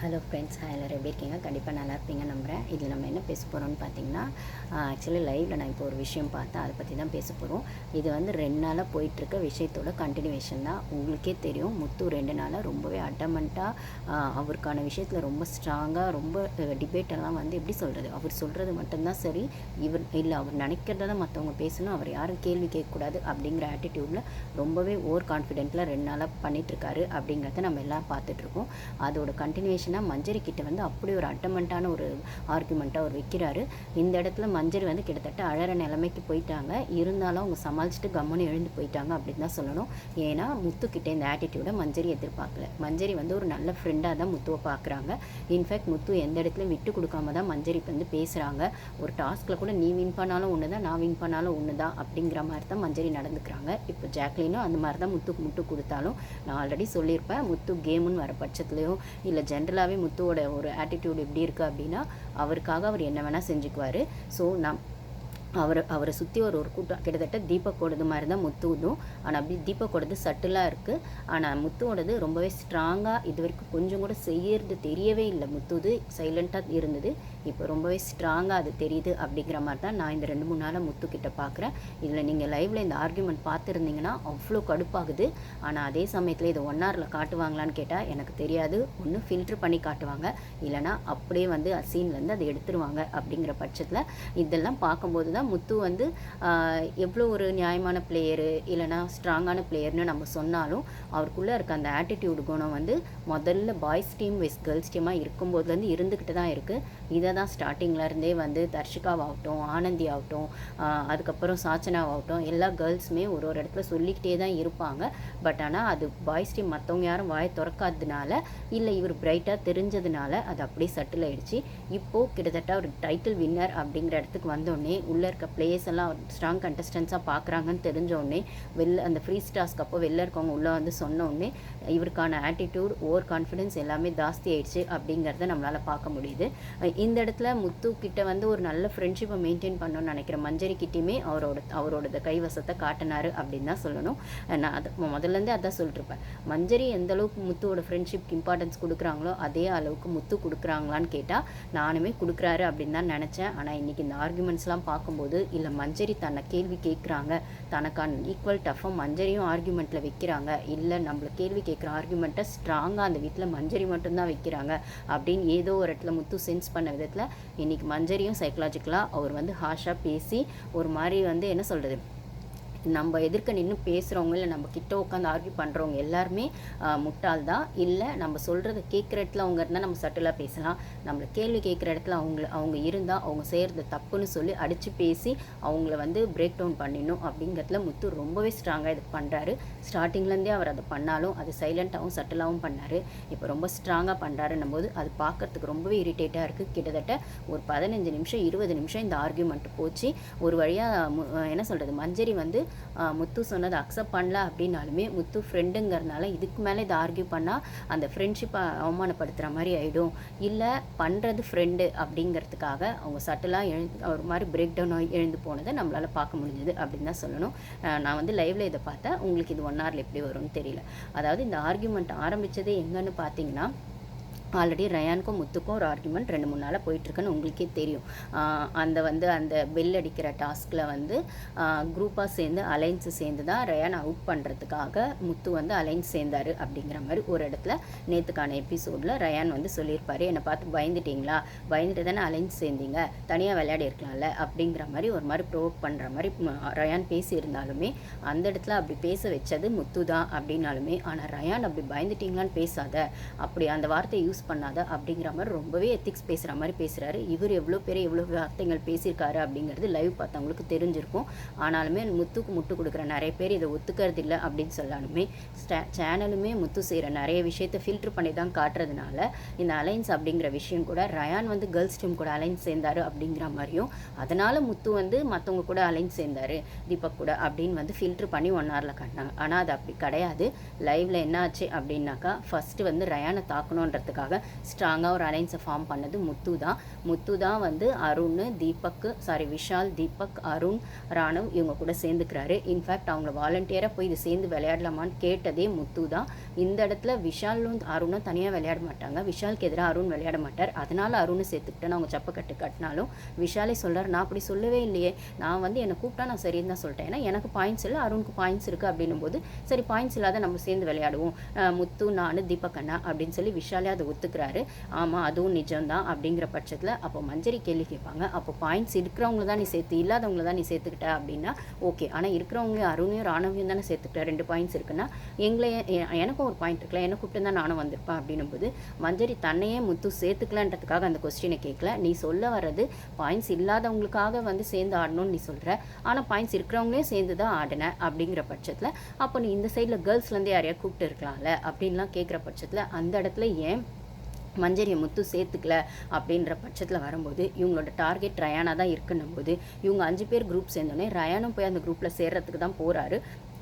Hello friends, எல்லோரும் எப்படி இருக்கீங்க? கண்டிப்பாக நல்லா இருப்பீங்க நம்புகிறேன். இதில் நம்ம என்ன பேச போகிறோம்னு பார்த்தீங்கன்னா, ஆக்சுவலி லைவில் நான் இப்போ ஒரு விஷயம் பார்த்தேன், அதை பற்றி தான் பேச போகிறோம். இது வந்து 2 நாளாக போயிட்டுருக்க விஷயத்தோட கண்டினியூவேஷன் தான். உங்களுக்கே தெரியும், முத்து 2 நாளாக ரொம்பவே அடமெண்ட்டாக அவருக்கான விஷயத்தில் ரொம்ப ஸ்ட்ராங்காக, ரொம்ப டிபேட்டெல்லாம் வந்து எப்படி சொல்கிறது, அவர் சொல்கிறது மட்டும்தான் சரி, அவர் நினைக்கிறத தான் மற்றவங்க பேசணும், அவர் யாரும் கேள்வி கேட்கக்கூடாது அப்படிங்கிற ஆட்டிடியூடில் ரொம்பவே ஓவர் கான்ஃபிடென்ட்டில் 2 நாளாக பண்ணிகிட்ருக்காரு அப்படிங்கிறத நம்ம எல்லாம் பார்த்துட்ருக்கோம். அதோட கண்டினியூவேஷன் மஞ்சரி கிட்ட வந்து அப்படி ஒரு அட்டமெண்ட்டான ஒரு ஆர்குமெண்ட்டாக அவர் வைக்கிறாரு. இந்த இடத்துல மஞ்சரி வந்து கிட்டத்தட்ட அழற நிலைமைக்கு போயிட்டாங்க. இருந்தாலும் அவங்க சமாளிச்சுட்டு கம்முன்னு எழுந்து போயிட்டாங்க அப்படின்னு தான் சொல்லணும். ஏன்னா முத்துக்கிட்ட இந்த ஆட்டிடியூடை மஞ்சரி எதிர்பார்க்கல. மஞ்சரி வந்து ஒரு நல்ல ஃப்ரெண்டாக தான் முத்துவை பார்க்குறாங்க. இன்ஃபேக்ட் முத்து எந்த இடத்துலையும் விட்டு கொடுக்காம தான் மஞ்சரி வந்து பேசுகிறாங்க. ஒரு டாஸ்கில் கூட நீ வின் பண்ணாலும் ஒன்று தான், நான் வின் பண்ணாலும் ஒன்று தான் அப்படிங்கிற மாதிரி தான் மஞ்சரி நடந்துக்கிறாங்க. இப்போ ஜாக்லினும் அந்த மாதிரி தான் முட்டு கொடுத்தாலும், நான் ஆல்ரெடி சொல்லியிருப்பேன், முத்து கேமுன்னு வர பட்சத்துலையும் இல்லை ஜென்ரலாகவே முத்துவோட ஒரு ஆட்டிடியூட் எப்படி இருக்குது அப்படின்னா, அவருக்காக அவர் என்ன வேணால் செஞ்சுக்குவார். ஸோ அவரை சுற்றி ஒரு கூட்டம் கிட்டத்தட்ட தீபக்கோடது மாதிரி தான் முத்துவதும். ஆனால் அப்படி தீபக்கோடது சட்டிலாக இருக்குது. ஆனால் முத்துவோடது ரொம்பவே ஸ்ட்ராங்காக, இது வரைக்கும் கொஞ்சம் கூட செய்யறது தெரியவே இல்லை. முத்துது சைலண்ட்டாக இருந்தது, இப்போ ரொம்பவே ஸ்ட்ராங்காக அது தெரியுது அப்படிங்கிற மாதிரி தான் நான் இந்த 2-3 நாளாக முத்துக்கிட்ட பார்க்குறேன். இதில் நீங்கள் லைவில் இந்த ஆர்கியூமெண்ட் பார்த்துருந்தீங்கன்னா அவ்வளோ கடுப்பாகுது. ஆனால் அதே சமயத்தில் இதை 1 ஹவரில் காட்டுவாங்களான்னு கேட்டால் எனக்கு தெரியாது. ஒன்று ஃபில்ட்ரு பண்ணி காட்டுவாங்க, இல்லைனா அப்படியே வந்து சீன்லேருந்து அதை எடுத்துருவாங்க. அப்படிங்கிற பட்சத்தில் இதெல்லாம் பார்க்கும்போது தான் முத்து வந்து எவ்வளோ ஒரு நியாயமான பிளேயரு இல்லைனா ஸ்ட்ராங்கான பிளேயர்னு நம்ம சொன்னாலும், அவருக்குள்ளே இருக்க அந்த ஆட்டிடியூடு குணம் வந்து முதல்ல பாய்ஸ் டீம் வெஸ் கேர்ள்ஸ் டீமாக இருக்கும்போதுலேருந்து இருந்துக்கிட்டு தான் இருக்குது. இதை தான் ஸ்டார்டிங்லேருந்தே வந்து தர்ஷிகாவாகட்டும், ஆனந்தி ஆகட்டும், அதுக்கப்புறம் சாச்சனாவாகட்டும், எல்லா கேர்ள்ஸுமே ஒரு இடத்துல சொல்லிக்கிட்டே தான் இருப்பாங்க. பட் ஆனால் அது பாய்ஸ் டீம் மற்றவங்க யாரும் வாயை திறக்காததுனால, இல்லை இவர் பிரைட்டாக தெரிஞ்சதுனால அது அப்படியே சட்டில் ஆயிடுச்சு. இப்போது கிட்டத்தட்ட ஒரு டைட்டில் வின்னர் அப்படிங்கிற இடத்துக்கு வந்தோடனே உள்ளே இருக்க பிளேயர்ஸ் எல்லாம் ஸ்ட்ராங் கண்டஸ்டன்ஸாக பார்க்குறாங்கன்னு தெரிஞ்சோடனே, அந்த ஃப்ரீ ஸ்டாஸ்க்கு அப்போ வெளில இருக்கவங்க உள்ளே வந்து சொன்னோடனே இவருக்கான ஆட்டிடியூட், ஓவர் கான்ஃபிடென்ஸ் எல்லாமே ஜாஸ்தி ஆயிடுச்சு அப்படிங்கிறத நம்மளால் பார்க்க முடியுது. இந்த இடத்துல முத்து கிட்ட வந்து ஒரு நல்ல ஃப்ரெண்ட்ஷிப்பை மெயின்டைன் பண்ணணும்னு நினைக்கிற மஞ்சரி கிட்டேயுமே அவரோட கைவசத்தை காட்டினார் அப்படின்னு தான் சொல்லணும். நான் அதை முதல்லேருந்தே அதான் சொல்லிட்டுருப்பேன், மஞ்சரி எந்த அளவுக்கு முத்துவோட ஃப்ரெண்ட்ஷிப்க்கு இம்பார்ட்டன்ஸ் கொடுக்குறாங்களோ அதே அளவுக்கு முத்து கொடுக்குறாங்களான்னு கேட்டால் நானுமே கொடுக்குறாரு அப்படின்னு தான் நினச்சேன். ஆனால் இன்றைக்கி இந்த ஆர்குமெண்ட்ஸ்லாம் பார்க்கும்போது, இல்லை மஞ்சரி தன்னை கேள்வி கேட்குறாங்க, தனக்கான ஈக்குவல் டஃபாக மஞ்சரியும் ஆர்குமெண்ட்டில் வைக்கிறாங்க, இல்லை நம்மளை கேள்வி கேட்குற ஆர்குமெண்ட்டை ஸ்ட்ராங்காக அந்த வீட்டில் மஞ்சரி மட்டும்தான் வைக்கிறாங்க அப்படின்னு ஏதோ ஒரு இடத்துல முத்து சென்ஸ் பண்ண விதத்தில் இன்றைக்கி மஞ்சரியும் சைக்கலாஜிக்கலாக அவர் வந்து ஹாஷாக பேசி ஒரு மாதிரி வந்து என்ன சொல்கிறது, நம்ம எதிர்க்க நின்று பேசுகிறவங்க இல்லை நம்ம கிட்ட உட்காந்து ஆர்கியூ பண்ணுறவங்க எல்லாருமே முட்டாள் தான். இல்லை நம்ம சொல்கிறத கேட்குற இடத்துல அவங்க இருந்தால் நம்ம சட்டிலாக பேசலாம், நம்மளை கேள்வி கேட்குற இடத்துல அவங்க இருந்தால் அவங்க செய்கிறது தப்புன்னு சொல்லி அடித்து பேசி அவங்கள வந்து பிரேக் டவுன் பண்ணிடணும் அப்படிங்கிறதுல முத்து ரொம்பவே ஸ்ட்ராங்காக இது பண்ணுறாரு. ஸ்டார்டிங்லேருந்தே அவர் அதை பண்ணாலும் அது சைலண்ட்டாகவும் சட்டிலாகவும் பண்ணார். இப்போ ரொம்ப ஸ்ட்ராங்காக பண்ணுறாருன்னும் போது அது பார்க்குறதுக்கு ரொம்பவே இரிட்டேட்டாக இருக்குது. கிட்டத்தட்ட ஒரு 15 நிமிஷம் 20 நிமிஷம் இந்த ஆர்கியூமெண்ட் போச்சு. ஒரு வழியாக என்ன சொல்கிறது, மஞ்சரி வந்து முத்து சொன்னதை அக்செப்ட் பண்ணல அப்படின்னாலுமே முத்து ஃப்ரெண்டுங்கிறதுனால இதுக்கு மேலே இதை ஆர்கியூ பண்ணால் அந்த ஃப்ரெண்ட்ஷிப்பை அவமானப்படுத்துகிற மாதிரி ஆகிடும், இல்லை பண்ணுறது ஃப்ரெண்டு அப்படிங்கிறதுக்காக அவங்க சட்டலாக ஒரு மாதிரி பிரேக் டவுன் எழுந்து போனதை நம்மளால் பார்க்க முடிஞ்சுது அப்படின்னு தான் சொல்லணும். நான் வந்து லைவில் இதை பார்த்தேன். உங்களுக்கு இது 1 ஹவரில் எப்படி வரும்னு தெரியல. அதாவது இந்த ஆர்கியூமெண்ட் ஆரம்பித்ததே எங்கன்னு பார்த்தீங்கன்னா, ஆல்ரெடி ரயானுக்கும் முத்துக்கும் ஒரு ஆர்குமெண்ட் 2-3 நாளாக போயிட்டுருக்குன்னு உங்களுக்கே தெரியும். அந்த பெல் அடிக்கிற டாஸ்கில் வந்து குரூப்பாக சேர்ந்து அலைன்ஸு சேர்ந்து தான் ரயான் அவுட் பண்ணுறதுக்காக முத்து வந்து அலைன்ஸ் சேர்ந்தார் அப்படிங்கிற மாதிரி ஒரு இடத்துல நேற்றுக்கான எபிசோடில் ரயான் வந்து சொல்லியிருப்பார், என்னை பார்த்து பயந்துட்டிங்களா, பயந்துட்டு தானே அலைன்ஸ் சேர்ந்தீங்க, தனியாக விளையாடி இருக்கலாம்ல அப்படிங்கிற மாதிரி ஒரு மாதிரி ப்ரோவோக் பண்ணுற மாதிரி ரயான் பேசியிருந்தாலுமே அந்த இடத்துல அப்படி பேச வச்சது முத்து தான் அப்படின்னாலுமே, ஆனால் ரயான் அப்படி பயந்துட்டிங்களான்னு பேசாத, அப்படி அந்த வார்த்தையை யூஸ் பண்ணாத அப்படிங்கிற மாதிரி ரொம்பவே எத்திக்ஸ் பேசுகிற மாதிரி பேசுகிறாரு. இவர் எவ்வளோ வார்த்தைகள் பேசியிருக்காரு அப்படிங்கிறது லைவ் பார்த்தவங்களுக்கு தெரிஞ்சிருக்கும். ஆனாலுமே முத்துக்கு முட்டு கொடுக்குற நிறைய பேர் இதை ஒத்துக்கிறது இல்லை அப்படின்னு சொல்லாலுமே, சேனலுமே முத்து செய்கிற நிறைய விஷயத்தை ஃபில்ட்ரு பண்ணி தான் காட்டுறதுனால இந்த அலைன்ஸ் அப்படிங்கிற விஷயம் கூட ரயான் வந்து கேர்ள்ஸ் டீம் கூட அலைன்ஸ் சேர்ந்தார் அப்படிங்கிற மாதிரியும், அதனால் முத்து வந்து மற்றவங்க கூட அலைன்ஸ் சேர்ந்தார் தீபக் கூட அப்படின்னு வந்து ஃபில்ட்ரு பண்ணி 1 ஹவரில் காட்டினாங்க. ஆனால் அது அப்படி கிடையாது. லைவில் என்ன ஆச்சு அப்படின்னாக்கா, ஃபஸ்ட்டு வந்து ரயானை தாக்கணுன்றதுக்காக சேர்க்கறதுக்காக ஸ்ட்ராங்காக ஒரு அலைன்ஸை ஃபார்ம் பண்ணது முத்து தான் வந்து அருண், விஷால், தீபக், அருண், ராணவ் இவங்க கூட சேர்ந்துக்கிறாரு. இன்ஃபேக்ட் அவங்க வாலண்டியராக போய் இது சேர்ந்து விளையாடலாமான்னு கேட்டதே முத்து தான். இந்த இடத்துல விஷாலும் அருணும் தனியாக விளையாட மாட்டாங்க. விஷாலுக்கு எதிராக அருண் விளையாட மாட்டார். அதனால அருண் சேர்த்துக்கிட்டேன்னு அவங்க சப்பக்கட்டு கட்டினாலும் விஷாலே சொல்கிறார், நான் அப்படி சொல்லவே இல்லையே, நான் வந்து என்னை கூப்பிட்டா நான் சரின்னு தான் சொல்லிட்டேன். ஏன்னா எனக்கு பாயிண்ட்ஸ் இல்லை, அருணுக்கு பாயிண்ட்ஸ் இருக்குது அப்படின்னும் போது சரி பாயிண்ட்ஸ் இல்லாத நம்ம சேர்ந்து விளையாடுவோம், முத்து, நான், தீபக் அண்ணா அப்படின்னு சொல்லி விஷாலே அதை ஒத்துக்கிறாரு. ஆமாம் அதுவும் நிஜம்தான் அப்படிங்கிற பட்சத்தில் அப்போ மஞ்சரி கேள்வி கேட்பாங்க, அப்போ பாயிண்ட்ஸ் இருக்கிறவங்கள தான் நீ சேர்த்து இல்லாதவங்கள தான் நீ சேர்த்துக்கிட்ட அப்படின்னா ஓகே, ஆனால் இருக்கிறவங்களையும் அருணையும் ராணவையும் தானே சேர்த்துக்கிட்ட, 2 பாயிண்ட்ஸ் இருக்குன்னா எனக்கும் ஒரு பாயிண்ட் இருக்குல்ல, என்ன கூப்பிட்டு தான் நானும் வந்திருப்பேன் அப்படின்னும் போது மஞ்சரி தன்னையே முத்து சேர்த்துக்கலான்றதுக்காக அந்த கொஸ்டினை கேட்கல. நீ சொல்ல வர்றது பாயிண்ட்ஸ் இல்லாதவங்களுக்காக வந்து சேர்ந்து ஆடணும்னு நீ சொல்கிற, ஆனால் பாயிண்ட்ஸ் இருக்கிறவங்களே சேர்ந்து தான் ஆடின அப்படிங்கிற பட்சத்தில் அப்போ நீ இந்த சைடில் கேர்ள்ஸ்லேருந்து யாரையா கூப்பிட்டு இருக்கலாம்ல அப்படின்லாம் கேட்குற பட்சத்தில் அந்த இடத்துல ஏன் மஞ்சரியை முத்து சேர்த்துக்கல அப்படின்ற பட்சத்தில் வரும்போது இவங்களோட டார்கெட் ரயானா தான் இருக்குன்னும் போது இவங்க 5 பேர் குரூப் சேர்ந்தோடனே ரயானும் போய் அந்த குரூப்பில் சேர்றதுக்கு தான் போகிறாரு.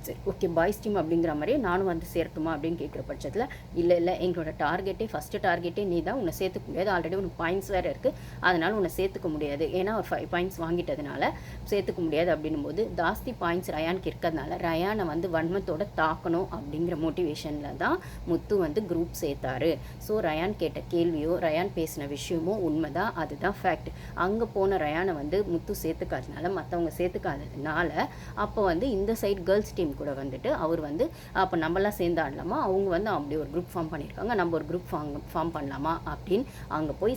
சரி ஓகே பாய்ஸ் டீம் அப்படிங்கிற மாதிரி நானும் வந்து சேர்த்துமா அப்படின்னு கேட்குற பட்சத்தில் இல்லை எங்களோட டார்கெட்டே ஃபஸ்ட்டு டார்கெட்டே நீ தான், உன்னை சேர்த்துக்க முடியாது, ஆல்ரெடி உனக்கு பாயிண்ட்ஸ் வேறு இருக்குது, அதனால் உன்னை சேர்த்துக்க முடியாது, ஏன்னா ஒரு 5 பாயிண்ட்ஸ் வாங்கிட்டதுனால சேர்த்துக்க முடியாது அப்படின்னும் போது ஜாஸ்தி பாயிண்ட்ஸ் ரயானுக்கு இருக்கிறதுனால ரயானை வந்து வன்மத்தோட தாக்கணும் அப்படிங்கிற மோட்டிவேஷனில் தான் முத்து வந்து குரூப் சேர்த்தாரு. ஸோ ரயான் கேட்ட கேள்வியோ ரயான் பேசின விஷயமோ உண்மைதான், அதுதான் ஃபேக்ட். அங்கே போன ரயானை வந்து முத்து சேர்த்துக்காததுனால மற்றவங்க சேர்த்துக்காததுனால அப்போ வந்து இந்த சைட் கேர்ள்ஸ் டீம் கூட வந்துட்டு அவர் வந்து அப்போ நம்மளாம் சேர்ந்து ஆடலாமா, அவங்க வந்து அப்படி ஒரு குரூப் ஃபார்ம் பண்ணியிருக்காங்க, நம்ம ஒரு குரூப் ஃபார்ம் பண்ணலாமா அப்படின்னு அங்கே போய்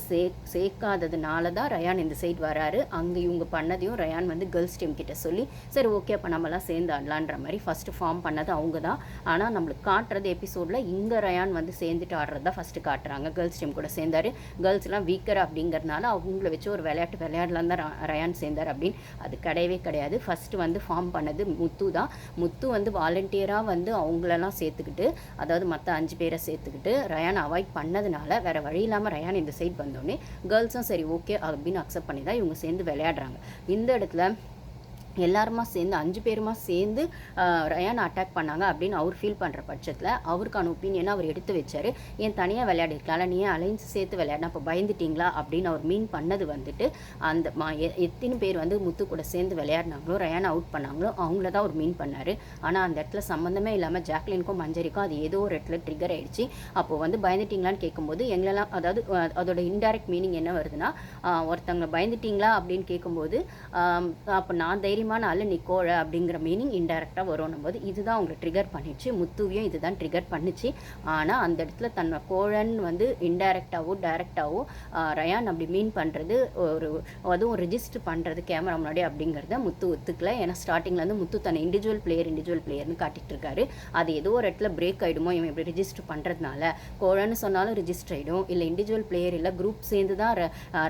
சேர்க்காததுனால தான் ரயான் இந்த சைடு வராரு. அங்கே இவங்க பண்ணதையும் ரயான் வந்து கேர்ள்ஸ் டீம் கிட்ட சொல்லி சரி ஓகே அப்போ நம்மளாம் சேர்ந்து ஆடலான்ற மாதிரி ஃபஸ்ட்டு ஃபார்ம் பண்ணது அவங்க தான். ஆனால் நம்மளுக்கு காட்டுறது எபிசோடில் இங்கே ரயான் வந்து சேர்ந்துட்டு ஆடுறது தான் ஃபஸ்ட்டு காட்டுறாங்க. கேர்ள்ஸ் டீம் கூட சேர்ந்தார், கேர்ள்ஸ்லாம் வீக்கர் அப்படிங்கிறதுனால அவங்கள வச்சு ஒரு விளையாடலாம் தான் ரயான் சேர்ந்தார் அப்படின்னு. அது கிடையாது. ஃபஸ்ட்டு வந்து ஃபார்ம் பண்ணது முத்து தான். முத்து வந்து வாலண்டியராக வந்து அவங்களெல்லாம் சேர்த்துக்கிட்டு, அதாவது மற்ற 5 பேரை சேர்த்துக்கிட்டு ரயான் அவாய்ட் பண்ணதுனால வேறு வழி இல்லாமல் ரயான் இந்த சைட் வந்தோடனே கேர்ள்ஸும் சரி ஓகே அப்படின்னு அக்செப்ட் பண்ணி தான் இவங்க சேர்ந்து விளையாடுறாங்க. இந்த இடத்துல எல்லாருமா சேர்ந்து 5 பேருமா சேர்ந்து ரயானை அட்டாக் பண்ணாங்க அப்படின்னு அவர் ஃபீல் பண்ணுற பட்சத்தில் அவருக்கான ஒப்பீனியனை அவர் எடுத்து வச்சார். ஏன் தனியாக விளையாடிருக்கலாம்ல, நீ ஏன் அலைன்ஸ் சேர்த்து விளையாடினா அப்போ பயந்துட்டிங்களா அப்படின்னு அவர் மீன் பண்ணது வந்துட்டு அந்த எத்தனை பேர் வந்து முத்து கூட சேர்ந்து விளையாடினாங்களோ ரயானை அவுட் பண்ணாங்களோ அவங்கள தான் அவர் மீன் பண்ணார். ஆனால் அந்த இடத்துல சம்மந்தமே இல்லாமல் ஜாக்லினுக்கும் மஞ்சரிக்கும் அது ஏதோ ஒரு இடத்துல ட்ரிகர் ஆகிடுச்சு. அப்போது வந்து பயந்துட்டிங்களான்னு கேட்கும்போது எங்களெல்லாம் அதாவது அதோட இன்டைரக்ட் மீனிங் என்ன வருதுன்னா ஒருத்தவங்க பயந்துட்டிங்களா அப்படின்னு கேட்கும்போது அப்போ நான் தைரியமான ஆள் நீ கோழை அப்படிங்கிற மீனிங் இன்டைரக்டாக வரும் போது இதுதான் அவங்களை ட்ரிகர் பண்ணிடுச்சு. முத்துவையும் இதுதான் ட்ரிகர் பண்ணிச்சு. ஆனால் அந்த இடத்துல தன்னை கோழன்னு வந்து இன்டைரக்டாவோ டைரக்டாவோ ரயான் அப்படி மீன் பண்ணுறது அதுவும் ரிஜிஸ்டர் பண்ணுறது கேமரா முன்னாடி அப்படிங்கிறத முத்து ஒத்துக்கல. ஏன்னா ஸ்டார்டிங்லேருந்து முத்து தன்னை இண்டிவிஜுவல் பிளேயர்னு காட்டிகிட்டு இருக்காரு. அது ஏதோ ஒரு இடத்துல பிரேக் ஆகிடுமோ இவன் இப்படி ரிஜிஸ்டர் பண்ணுறதுனால, கோழன்னு சொன்னாலும் ரிஜிஸ்டர் ஆகிடும், இல்லை இண்டிவிஜுவல் பிளேயர் இல்லை குரூப் சேர்ந்து தான்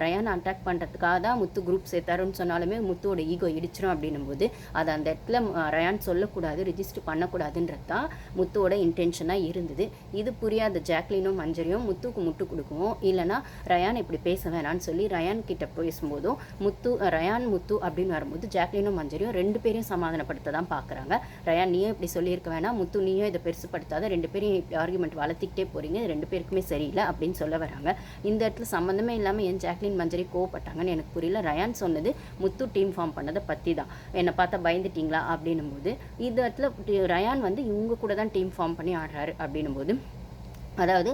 ரயான் அட்டாக் பண்ணுறதுக்காக தான் முத்து குரூப் சேர்த்தாருன்னு சொன்னாலுமே முத்துவோட ஈகோ இடிச்சிடும் அப்படின்னும்போது அது அந்த இடத்துல ரயான் சொல்லக்கூடாது, ரிஜிஸ்டர் பண்ணக்கூடாதுன்றது தான் முத்துவோட இன்டென்ஷனாக இருந்தது. இது புரியாத ஜாக்லினும் மஞ்சரியும் முத்துக்கு முட்டு கொடுக்கவும் இல்லைனா ரயான் இப்படி பேச வேணான்னு சொல்லி ரயான் கிட்ட பேசும்போதும் ரயான் முத்து அப்படின்னு வரும்போது ஜாக்லினும் மஞ்சரியும் 2 பேரையும் சமாதானப்படுத்த தான் பார்க்குறாங்க. ரயான் நீயும் இப்படி சொல்லியிருக்க வேணாம், முத்து நீயும் இதை பெருசுப்படுத்தாத, 2 பேரும் இப்படி ஆர்குமெண்ட் வளர்த்திக்கிட்டே போகிறீங்க, 2 பேருக்குமே சரியில்லை அப்படின்னு சொல்ல வராங்க. இந்த இடத்துல சம்மந்தமே இல்லாமல் ஏன் ஜாக்லின் மஞ்சரி கோவப்பட்டாங்கன்னு எனக்கு புரியல. ரயான் சொன்னது முத்து டீம் ஃபார்ம் பண்ணதை பற்றி தான், என்னை பார்த்தா பயந்துட்டிங்களா அப்படின்னும் போது இந்த இடத்துல ரயான் வந்து இவங்க கூட தான் டீம் ஃபார்ம் பண்ணி ஆடுறாரு அப்படின்னும் போது அதாவது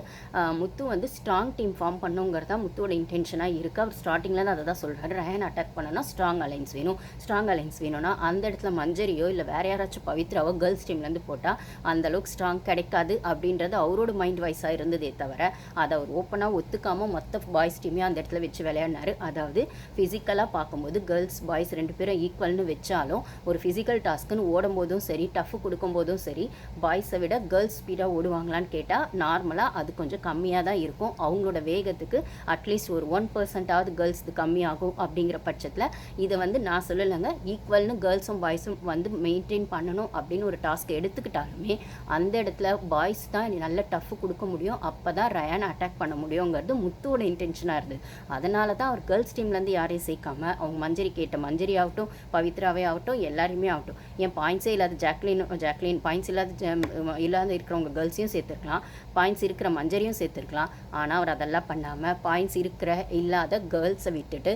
முத்து வந்து ஸ்ட்ராங் டீம் ஃபார்ம் பண்ணுங்கிறது தான் முத்துவோட இன்டென்ஷனாக இருக்குது. அவர் ஸ்டார்டிங்கில் அதை தான் சொல்கிறாரு, ரயான் அட்டாக் பண்ணனா ஸ்ட்ராங் அலைன்ஸ் வேணும்னா அந்த இடத்துல மஞ்சரியோ இல்லை வேறு யாராச்சும் பவித்ராவோ கேர்ள்ஸ் டீம்லேருந்து போட்டால் அந்தளவுக்கு ஸ்ட்ராங் கிடைக்காது அப்படின்றது அவரோட மைண்ட் வாய்ஸாக இருந்ததே தவிர அதை அவர் ஓப்பனாக ஒத்துக்காமல் மொத்த பாய்ஸ் டீமையும் அந்த இடத்துல வச்சு விளையாடினார். அதாவது ஃபிசிக்கலாக பார்க்கும்போது கேர்ள்ஸ் பாய்ஸ் 2 பேரும் ஈக்குவல்னு வச்சாலும் ஒரு ஃபிசிக்கல் டாஸ்க்குன்னு ஓடும்போதும் சரி டஃப் கொடுக்கும்போதும் சரி பாய்ஸை விட கேர்ள்ஸ் ஸ்பீடாக ஓடுவாங்களான்னு கேட்டால் நார்மலாக அது கொஞ்சம் கம்மியாக தான் இருக்கும். அவங்களோட வேகத்துக்கு அட்லீஸ்ட் ஒரு 1% கேர்ள்ஸுக்கு கம்மியாகும். அப்படிங்கிற பட்சத்தில் இதை வந்து நான் சொல்லலைங்க, ஈக்குவல்னு கேர்ள்ஸும் பாய்ஸும் வந்து மெயின்டைன் பண்ணணும் அப்படின்னு ஒரு டாஸ்க் எடுத்துக்கிட்டாலுமே அந்த இடத்துல பாய்ஸ் தான் நல்ல டஃப் கொடுக்க முடியும், அப்போ தான் ரயான் அட்டாக் பண்ண முடியுங்கிறது முத்துவோட இன்டென்ஷனாக இருந்தது. அதனால தான் அவர் கேர்ள்ஸ் டீம்லேருந்து யாரையும் சேர்க்காம அவங்க மஞ்சரி கேட்ட மஞ்சரி ஆகட்டும் பவித்ராவே ஆகட்டும் எல்லாருமே ஆகட்டும், ஏன் பாயிண்ட்ஸே இல்லாத ஜாக்லின் பாயிண்ட்ஸ் இல்லாத இருக்கிறவங்க கேர்ள்ஸையும் சேர்த்துருக்கலாம், பாயிண்ட்ஸ் இருக்கிற மஞ்சரியும் சேர்த்துருக்கலாம். ஆனால் அவர் அதெல்லாம் பண்ணாமல் பாயிண்ட்ஸ் இருக்கிற இல்லாத கேர்ள்ஸை விட்டுட்டு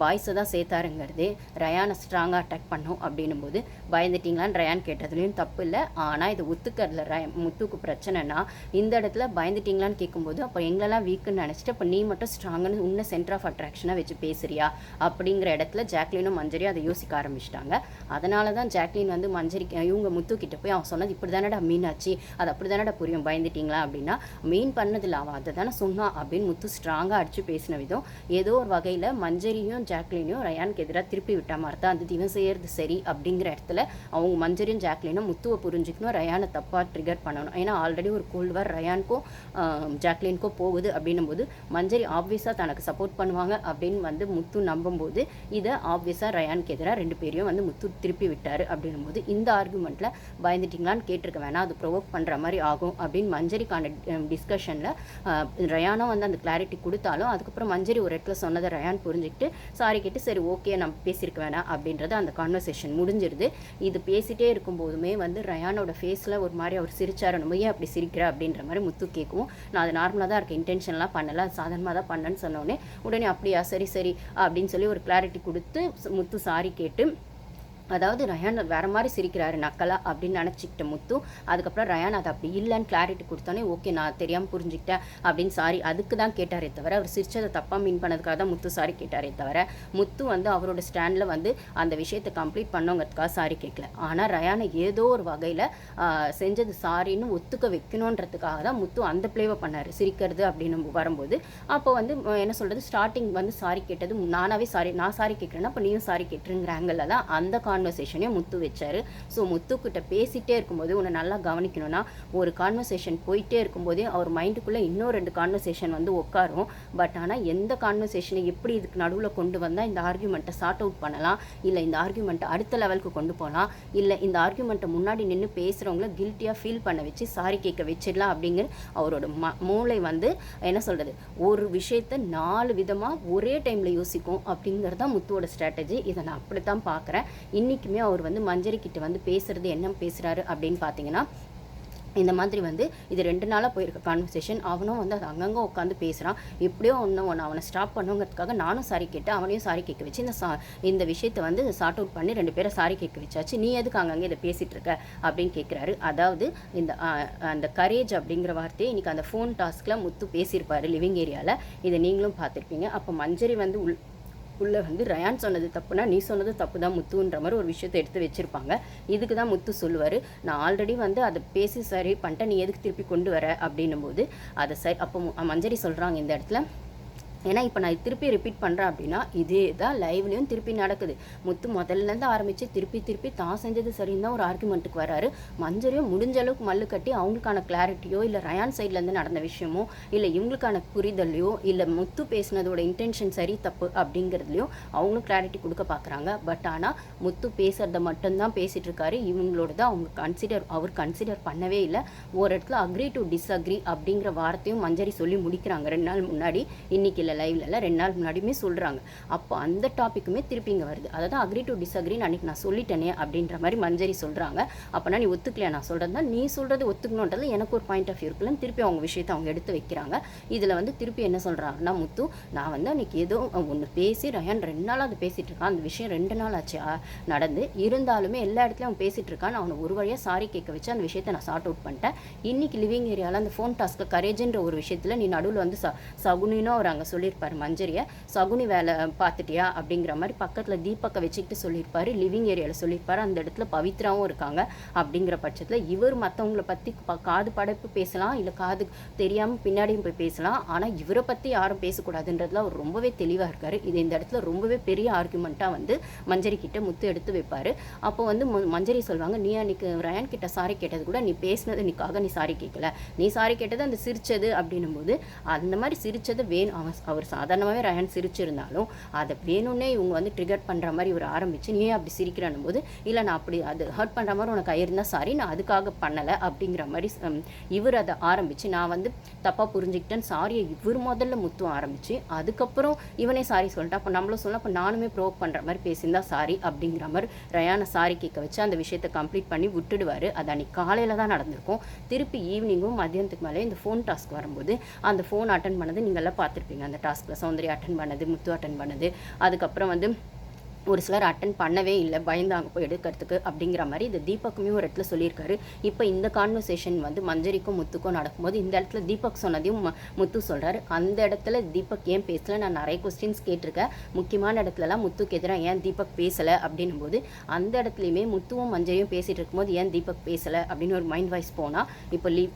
பாய்ஸை தான் சேர்த்தாருங்கிறதே ரயானை ஸ்ட்ராங்காக அட்டாக் பண்ணோம் அப்படின்னும் போது பயந்துட்டிங்களான்னு ரயான் கேட்டதுலேயும் தப்பு இல்லை. ஆனால் இது ஒத்துக்கிறதுல முத்துக்கு பிரச்சனைனா இந்த இடத்துல பயந்துட்டிங்களான்னு கேட்கும்போது அப்போ எங்களெல்லாம் வீக்குன்னு நினச்சிட்டு அப்போ நீ மட்டும் ஸ்ட்ராங்குன்னு இன்னும் சென்டர் ஆஃப் அட்ராக்ஷனாக வச்சு பேசுறியா அப்படிங்கிற இடத்துல ஜாக்லினும் மஞ்சரியும் அதை யோசிக்க ஆரம்பிச்சிட்டாங்க. அதனால தான் ஜாக்லின் வந்து இவங்க முத்துக்கிட்ட போய் அவன் சொன்னது இப்படி தானடா மீன் ஆச்சு, அது அப்படி தானடா புரியும், பயந்துட்டிங்களா அப்படின்னா மீன் பண்ணதில்லை அவன் அதை தானே சொன்னான் அப்படின்னு முத்து ஸ்ட்ராங்காக அடித்து பேசின விதம் ஏதோ ஒரு வகையில் மஞ்சரியும் ஜாக்லினையும் ரயானுக்கு எதிராக திருப்பி விட்டா மாதிரி தான் அந்த இவன் செய்யறது சரி அப்படிங்கிற இடத்துல அவங்க மஞ்சரியும் ஜாக்லினும் முத்துவை புரிஞ்சுக்கணும், ரயானை தப்பாக ட்ரிகர் பண்ணணும். ஏன்னா ஆல்ரெடி ஒரு கோல்டு வார் ரயானுக்கும் ஜாக்லினுக்கும் போகுது அப்படின்னும் போது மஞ்சரி ஆப்வியஸாக தனக்கு சப்போர்ட் பண்ணுவாங்க அப்படின்னு வந்து முத்து நம்பும்போது இதை ஆப்வியஸாக ரயானுக்கு எதிராக 2 பேரையும் வந்து முத்து திருப்பி விட்டார் அப்படின்னும் போது இந்த ஆர்குமெண்ட்டில் பயந்துட்டிங்களான்னு கேட்டிருக்க வேணாம், அது ப்ரொவோக் பண்ணுற மாதிரி ஆகும் அப்படின்னு மஞ்சரிக்கான டிஸ்கஷனில் ரயானும் வந்து அந்த கிளாரிட்டி கொடுத்தாலும் அதுக்கப்புறம் மஞ்சரி ஒரு இடத்துல சொன்னதை ரயான் புரிஞ்சுக்கிட்டு சாரி கேட்டு சரி ஓகே நம்ம பேசியிருக்க வேணாம் அப்படின்றது அந்த கான்வர்சேஷன் முடிஞ்சிருது. இது பேசிகிட்டே இருக்கும்போதுமே வந்து ரயானோட ஃபேஸில் ஒரு மாதிரி அவர் சிரிச்சார், நம்ம ஏன் அப்படி சிரிக்கிற அப்படின்ற மாதிரி முத்து கேட்கும். நான் அது நார்மலாக தான் இருக்கேன், இன்டென்ஷன்லாம் பண்ணலை, சாதாரணமாக தான் பண்ணேன்னு சொன்னோடனே உடனே அப்படியா சரி சரி அப்படின்னு சொல்லி ஒரு கிளாரிட்டி கொடுத்து முத்து சாரி கேட்டு அதாவது ரயான் வேறு மாதிரி சிரிக்கிறாரு நக்கலா அப்படின்னு நினச்சிக்கிட்ட முத்து அதுக்கப்புறம் ரயான் அது அப்படி இல்லைன்னு கிளாரிட்டி கொடுத்தோன்னே ஓகே நான் தெரியாமல் புரிஞ்சுக்கிட்டேன் அப்படின்னு சாரி அதுக்கு தான் கேட்டாரே தவிர அவர் சிரிச்சதை தப்பாக மீன் பண்ணதுக்காக தான் முத்து சாரி கேட்டாரே தவிர முத்து வந்து அவரோட ஸ்டாண்டில் வந்து அந்த விஷயத்தை கம்ப்ளீட் பண்ணோங்கிறதுக்காக சாரி கேட்கல. ஆனால் ரயானை ஏதோ ஒரு வகையில் செஞ்சது சாரின்னு ஒத்துக்க வைக்கணுன்றதுக்காக தான் முத்து அந்த பிளேவை பண்ணார் சிரிக்கிறது அப்படின்னு வரும்போது. அப்போ வந்து என்ன சொல்கிறது ஸ்டார்டிங் வந்து சாரி கேட்டது நானாவே சாரி நான் சாரி கேட்குறேன்னா அப்போ நீயும் சாரி கேட்டுருங்கிற ஆங்கிளில் தான் அந்த கான்வர்சேஷனையும் முத்து வச்சார். ஸோ முத்துக்கிட்ட பேசிகிட்டே இருக்கும்போது உன்னை நல்லா கவனிக்கணும்னா ஒரு கான்வர்சேஷன் போயிட்டே இருக்கும்போதே அவர் மைண்டுக்குள்ளே இன்னும் 2 கான்வர்சேஷன் வந்து உட்காரும். பட் ஆனால் எந்த கான்வர்சேஷனை எப்படி இதுக்கு நடுவில் கொண்டு வந்தால் இந்த ஆர்கியூமெண்ட்டை சார்ட் அவுட் பண்ணலாம், இல்லை இந்த ஆர்கியூமெண்ட்டை அடுத்த லெவலுக்கு கொண்டு போகலாம், இல்லை இந்த ஆர்கியூமெண்ட்டை முன்னாடி நின்று பேசுகிறவங்கள கில்ட்டியாக ஃபீல் பண்ண வச்சு சாரி கேட்க வச்சிடலாம் அப்படிங்கிற அவரோட மூளை வந்து என்ன சொல்கிறது ஒரு விஷயத்தை 4 விதமாக ஒரே டைமில் யோசிக்கும் அப்படிங்கிறது தான் முத்துவோட ஸ்ட்ராட்டஜி. இதை நான் அப்படி தான் பார்க்குறேன். இன்றைக்குமே அவர் வந்து மஞ்சரிக்கிட்ட வந்து பேசுகிறது என்ன பேசுகிறாரு அப்படின்னு பார்த்தீங்கன்னா இந்த மாதிரி வந்து இது 2 நாளாக போயிருக்க கான்வர்சேஷன் அவனும் வந்து அது அங்கங்கே உட்காந்து பேசுகிறான். எப்படியோ ஒன்று அவனை ஸ்டாப் பண்ணுங்கிறதுக்காக நானும் சாரி கேட்டு அவனையும் சாரி கேட்க வச்சு இந்த விஷயத்தை வந்து சார்ட் அவுட் பண்ணி 2 பேரை சாரி கேட்க வச்சாச்சு, நீ எதுக்கு அங்கங்கே இதை பேசிகிட்டு இருக்க அப்படின்னு கேட்குறாரு. அதாவது இந்த அந்த கரேஜ் அப்படிங்கிற வார்த்தையை இன்றைக்கி அந்த ஃபோன் டாஸ்கில் முத்து பேசியிருப்பார் லிவிங் ஏரியாவில், இதை நீங்களும் பார்த்துருப்பீங்க. அப்போ மஞ்சரி வந்து உள்ளே வந்து ரயான் சொன்னது தப்புனா நீ சொன்னது தப்பு தான் முத்துன்ற மாதிரி ஒரு விஷயத்தை எடுத்து வச்சுருப்பாங்க. இதுக்கு தான் முத்து சொல்லுவார் நான் ஆல்ரெடி வந்து அதை பேசி சரி பண்ணிட்டேன், நீ எதுக்கு திருப்பி கொண்டு வர அப்படின்னும் போது அதை சரி அப்போ மஞ்சரி சொல்கிறாங்க இந்த இடத்துல ஏன்னா இப்போ நான் திருப்பி ரிப்பீட் பண்ணுறேன் அப்படின்னா இதே தான் லைவ்லேயும் திருப்பி நடக்குது. முத்து முதல்லேருந்து ஆரம்பித்து திருப்பி தான் செஞ்சது சரின்னு தான் ஒரு ஆர்குமெண்ட்டுக்கு வராரு. மஞ்சரியும் முடிஞ்ச அளவுக்கு மல்லு கட்டி அவங்களுக்கான கிளாரிட்டியோ இல்லை ரயான் சைட்லேருந்து நடந்த விஷயமோ இல்லை இவங்களுக்கான புரிதலையோ இல்லை முத்து பேசினதோட இன்டென்ஷன் சரி தப்பு அப்படிங்கிறதுலையோ அவங்களும் கிளாரிட்டி கொடுக்க பார்க்குறாங்க. பட் ஆனால் முத்து பேசுகிறத மட்டும்தான் பேசிகிட்டு இருக்காரு. இவங்களோட தான் அவர் கன்சிடர் பண்ணவே இல்லை. ஒரு இடத்துல அக்ரி டு டிஸ்அக்ரி அப்படிங்கிற வார்த்தையும் மஞ்சரி சொல்லி முடிக்கிறாங்க 2 நாள் முன்னாடி. இன்றைக்கி லைவ்ல 2 நாள் முன்னாடியுமே சொல்கிறாங்க. அப்போ அந்த டாப்பிக்குமே திருப்பி இங்கே வருது. அதாவது அக்ரி டு டிஸ்அக்ரின்னு அன்றைக்கி நான் சொல்லிட்டேனே அப்படின்ற மாதிரி மஞ்சரி சொல்கிறாங்க. அப்போனா நீ ஒத்துக்கலையா நான் சொல்கிறது தான் நீ சொல்கிறது ஒத்துக்கணுன்றது எனக்கு ஒரு பாயிண்ட் ஆஃப் வியூ இருக்குல்லன்னு திருப்பி அவங்க விஷயத்தை அவங்க எடுத்து வைக்கிறாங்க. இதில் வந்து திருப்பி என்ன சொல்கிறாங்கன்னா முத்து நான் வந்து அன்றைக்கி ஏதோ ஒன்று பேசி ரயான் 2 நாள் அது பேசிகிட்டு இருக்கான், அந்த விஷயம் 2 நாள் ஆச்சு நடந்து இருந்தாலுமே எல்லா இடத்துலையும் அவன் பேசிகிட்டு இருக்கான்னு அவனை ஒரு வழியாக சாரி கேட்க வச்சு அந்த விஷயத்தை நான் சார்ட் அவுட் பண்ணிட்டேன். இன்றைக்கி லிவிங் ஏரியாவில் அந்த ஃபோன் டாஸ்கில் கரேஜ்ன்ற ஒரு விஷயத்தில் நீ நடுவில் வந்து சகுனினோ அவர் அங்கே சொல்லியிருப்பார் மஞ்சரியை சகுனி வேலை பார்த்துட்டியா அப்படிங்கிற மாதிரி பக்கத்தில் தீபக்கை வச்சுக்கிட்டு சொல்லியிருப்பார். லிவிங் ஏரியாவில் சொல்லியிருப்பார். அந்த இடத்துல பவித்ராவும் இருக்காங்க. அப்படிங்கிற பட்சத்தில் இவர் மற்றவங்களை பற்றி காது படைப்பு பேசலாம் இல்லை காது தெரியாமல் பின்னாடியும் போய் பேசலாம். ஆனால் இவரை பற்றி யாரும் பேசக்கூடாதுன்றதுல அவர் ரொம்பவே தெளிவாக இருக்கார். இது இந்த இடத்துல ரொம்பவே பெரிய ஆர்குமெண்ட்டாக வந்து மஞ்சரி கிட்ட முத்து எடுத்து வைப்பார். அப்போ வந்து மஞ்சரி சொல்லுவாங்க நீ அன்றைக்கி ரயான் கிட்ட சாரி கேட்டது கூட நீ பேசினது நீக்காக நீ சாரி கேட்கல, நீ சாரி கேட்டது அந்த சிரிச்சது அப்படின்னும் போது அந்த மாதிரி சிரிச்சது அவன் அவர் சாதாரணமாகவே ரயான் சிரிச்சிருந்தாலும் அதை வேணும்னே இவங்க வந்து ட்ரிகர் பண்ணுற மாதிரி இவர் ஆரம்பித்து நீ அப்படி சிரிக்கிறான் போது இல்லை நான் அப்படி அது ஹர்ட் பண்ணுற மாதிரி உனக்கு ஆயிருந்தால் சாரி நான் அதுக்காக பண்ணலை அப்படிங்கிற மாதிரி இவர் அதை ஆரம்பித்து நான் வந்து தப்பாக புரிஞ்சுக்கிட்டேன்னு சாரியை இவர் முதல்ல முத்து ஆரம்பித்து அதுக்கப்புறம் இவனே சாரி சொல்லிட்டேன். அப்போ நம்மளும் சொல்ல அப்போ நானுமே ப்ரோக் பண்ணுற மாதிரி பேசியிருந்தா சாரி அப்படிங்கிற மாதிரி ரயானை சாரி கேட்க வச்சு அந்த விஷயத்தை கம்ப்ளீட் பண்ணி விட்டுடுவார். அது அன்றைக்கி காலையில் தான் நடந்திருக்கும். திருப்பி ஈவினிங்கும் மதியானத்துக்கு மேலே இந்த ஃபோன் டாஸ்க் வரும்போது அந்த ஃபோன் அட்டன் பண்ணது நீங்கள்லாம் பார்த்துருப்பீங்க. அந்த டாஸ்கில் சௌந்தர்யா அட்டன் பண்ணது, முத்து அட்டன் பண்ணது, அதுக்கப்புறம் வந்து ஒரு சிலர் அட்டன் பண்ணவே இல்லை, பயந்தாங்க போய் எடுக்கிறதுக்கு அப்படிங்கிற மாதிரி இந்த தீபக்குமே ஒரு இடத்துல சொல்லியிருக்காரு. இப்போ இந்த கான்வர்சேஷன் வந்து மஞ்சரிக்கும் முத்துக்கும் நடக்கும்போது இந்த இடத்துல தீபக் சொன்னதையும் முத்து சொல்கிறாரு. அந்த இடத்துல தீபக் ஏன் பேசலை, நான் நிறைய கொஸ்டின்ஸ் கேட்டிருக்கேன், முக்கியமான இடத்துலலாம் முத்துக்கு எதிராக ஏன் தீபக் பேசலை அப்படின்னும் போது அந்த இடத்துலையுமே முத்துவும் மஞ்சரியும் பேசிகிட்டு இருக்கும்போது ஏன் தீபக் பேசலை அப்படின்னு ஒரு மைண்ட் வாய்ஸ் போனால்